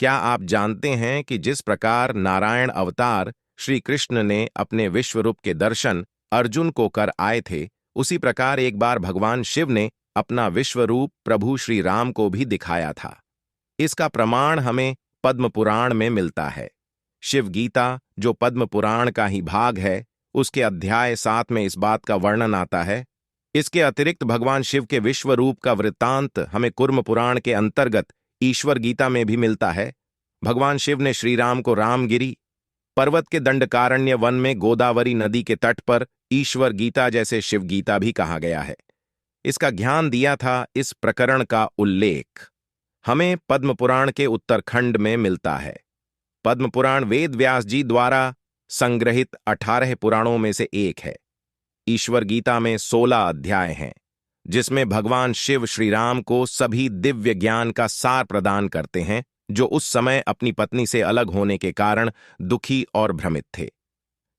क्या आप जानते हैं कि जिस प्रकार नारायण अवतार श्री कृष्ण ने अपने विश्वरूप के दर्शन अर्जुन को कर आए थे, उसी प्रकार एक बार भगवान शिव ने अपना विश्वरूप प्रभु श्री राम को भी दिखाया था। इसका प्रमाण हमें पद्म पुराण में मिलता है। शिव गीता, जो पद्म पुराण का ही भाग है, उसके अध्याय 7 में इस बात का वर्णन आता है। इसके अतिरिक्त भगवान शिव के विश्वरूप का वृत्तांत हमें कुर्म पुराण के अंतर्गत ईश्वर गीता में भी मिलता है। भगवान शिव ने श्री राम को रामगिरी पर्वत के दंडकारण्य वन में गोदावरी नदी के तट पर ईश्वर गीता, जैसे शिव गीता भी कहा गया है, इसका ज्ञान दिया था। इस प्रकरण का उल्लेख हमें पद्म पुराण के उत्तरखंड में मिलता है। पद्म पुराण वेद व्यास जी द्वारा संग्रहित 18 पुराणों में से एक है। ईश्वर गीता में 16 अध्याय हैं, जिसमें भगवान शिव श्री राम को सभी दिव्य ज्ञान का सार प्रदान करते हैं, जो उस समय अपनी पत्नी से अलग होने के कारण दुखी और भ्रमित थे।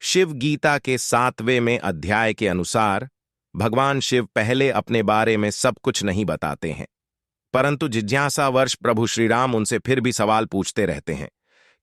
शिव गीता के 7वें में अध्याय के अनुसार भगवान शिव पहले अपने बारे में सब कुछ नहीं बताते हैं, परंतु जिज्ञासावश प्रभु श्री राम उनसे फिर भी सवाल पूछते रहते हैं।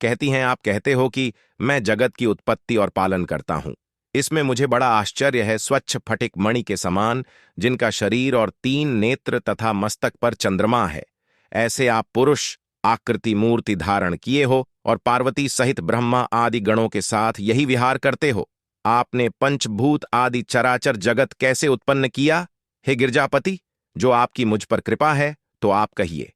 कहती हैं, आप कहते हो कि मैं जगत की उत्पत्ति और पालन करता हूं। इसमें मुझे बड़ा आश्चर्य है। स्वच्छ फटिक मणि के समान, जिनका शरीर और 3 नेत्र तथा मस्तक पर चंद्रमा है, ऐसे आप पुरुष आकृति मूर्ति धारण किए हो और पार्वती सहित ब्रह्मा आदि गणों के साथ यही विहार करते हो। आपने पंचभूत आदि चराचर जगत कैसे उत्पन्न किया? हे गिरजापति, जो आपकी मुझ पर कृपा है तो आप कहिए।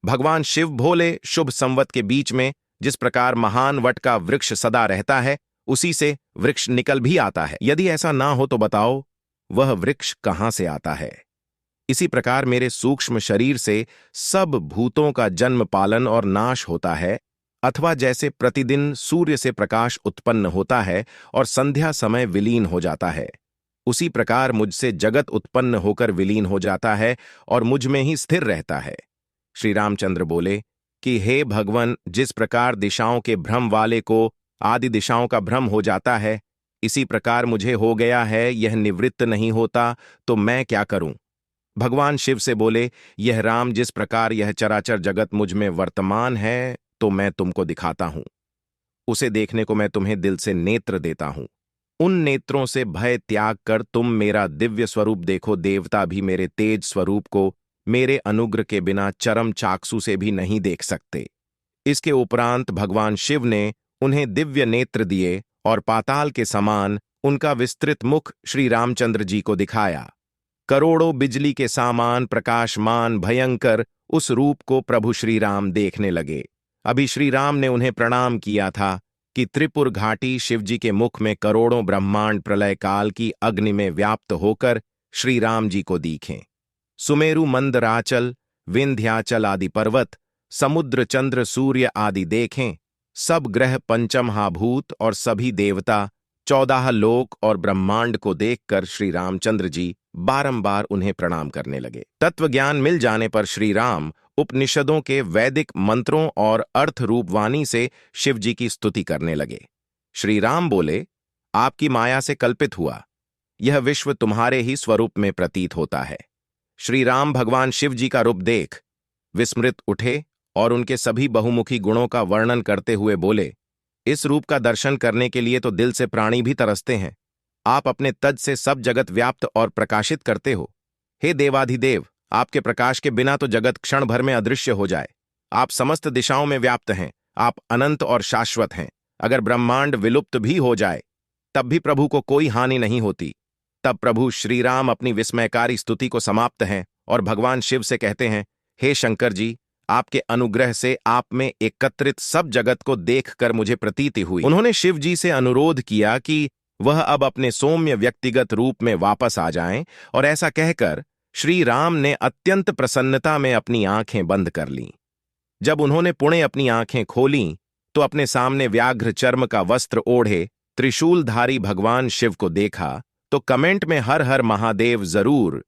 भगवान शिव भोले शुभ संवत के बीच में जिस प्रकार महान वट का वृक्ष सदा रहता है, उसी से वृक्ष निकल भी आता है। यदि ऐसा ना हो तो बताओ, वह वृक्ष कहां से आता है? इसी प्रकार मेरे सूक्ष्म शरीर से सब भूतों का जन्म पालन और नाश होता है, अथवा जैसे प्रतिदिन सूर्य से प्रकाश उत्पन्न होता है और संध्या समय विलीन हो जाता है, उसी प्रकार मुझसे जगत उत्पन्न होकर विलीन हो जाता है और मुझ में ही स्थिर रहता है। श्री रामचंद्र बोले कि हे भगवन, जिस प्रकार दिशाओं के भ्रम वाले को आदि दिशाओं का भ्रम हो जाता है, इसी प्रकार मुझे हो गया है। यह निवृत्त नहीं होता तो मैं क्या करूं? भगवान शिव से बोले, यह राम, जिस प्रकार यह चराचर जगत मुझ में वर्तमान है, तो मैं तुमको दिखाता हूं। उसे देखने को मैं तुम्हें दिल से नेत्र देता हूं। उन नेत्रों से भय त्याग कर तुम मेरा दिव्य स्वरूप देखो। देवता भी मेरे तेज स्वरूप को मेरे अनुग्रह के बिना चरम चाक्षु से भी नहीं देख सकते। इसके उपरांत भगवान शिव ने उन्हें दिव्य नेत्र दिए और पाताल के समान उनका विस्तृत मुख श्री रामचंद्र जी को दिखाया। करोड़ों बिजली के सामान प्रकाशमान भयंकर उस रूप को प्रभु श्री राम देखने लगे। अभी श्री राम ने उन्हें प्रणाम किया था कि त्रिपुर घाटी शिवजी के मुख में करोड़ों ब्रह्मांड प्रलय काल की अग्नि में व्याप्त होकर श्री राम जी को दिखें। सुमेरु मंदराचल विंध्याचल आदि पर्वत, समुद्र चंद्र सूर्य आदि देखें। सब ग्रह पंचमहाभूत और सभी देवता 14 लोक और ब्रह्मांड को देखकर श्री रामचंद्र जी बारंबार उन्हें प्रणाम करने लगे। तत्व ज्ञान मिल जाने पर श्री राम उपनिषदों के वैदिक मंत्रों और अर्थ रूपवाणी से शिव जी की स्तुति करने लगे। श्री राम बोले, आपकी माया से कल्पित हुआ यह विश्व तुम्हारे ही स्वरूप में प्रतीत होता है। श्री राम भगवान शिव जी का रूप देख विस्मृत उठे और उनके सभी बहुमुखी गुणों का वर्णन करते हुए बोले, इस रूप का दर्शन करने के लिए तो दिल से प्राणी भी तरसते हैं। आप अपने तज से सब जगत व्याप्त और प्रकाशित करते हो। हे देवाधिदेव, आपके प्रकाश के बिना तो जगत क्षण भर में अदृश्य हो जाए। आप समस्त दिशाओं में व्याप्त हैं। आप अनंत और शाश्वत हैं। अगर ब्रह्मांड विलुप्त भी हो जाए तब भी प्रभु को कोई हानि नहीं होती। तब प्रभु श्री राम अपनी विस्मयकारी स्तुति को समाप्त हैं और भगवान शिव से कहते हैं, हे शंकर जी, आपके अनुग्रह से आप में एकत्रित सब जगत को देखकर मुझे प्रतीति हुई। उन्होंने शिव जी से अनुरोध किया कि वह अब अपने सौम्य व्यक्तिगत रूप में वापस आ जाएं, और ऐसा कहकर श्री राम ने अत्यंत प्रसन्नता में अपनी आंखें बंद कर लीं। जब उन्होंने पुणे अपनी आंखें खोलीं तो अपने सामने व्याघ्र चर्म का वस्त्र ओढ़े त्रिशूलधारी भगवान शिव को देखा तो कमेंट में हर हर महादेव जरूर